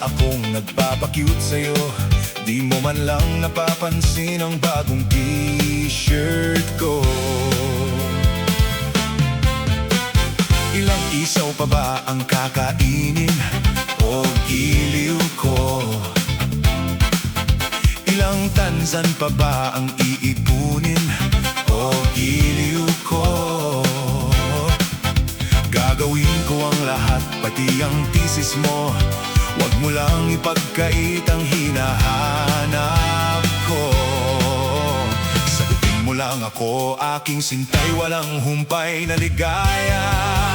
akong nagpapakyut sa'yo. Di mo man lang napapansin ang bagong t-shirt ko. Ilang isaw pa ba ang kakainin o giliw ko? Ilang tansan pa ba ang iipunin o giliw ko? Gagawin ko ang lahat, pati ang thesis mo. Huwag mo lang ipagkait ang hinahanap ko. Sagutin mo lang ako, aking sintay, walang humpay na ligaya.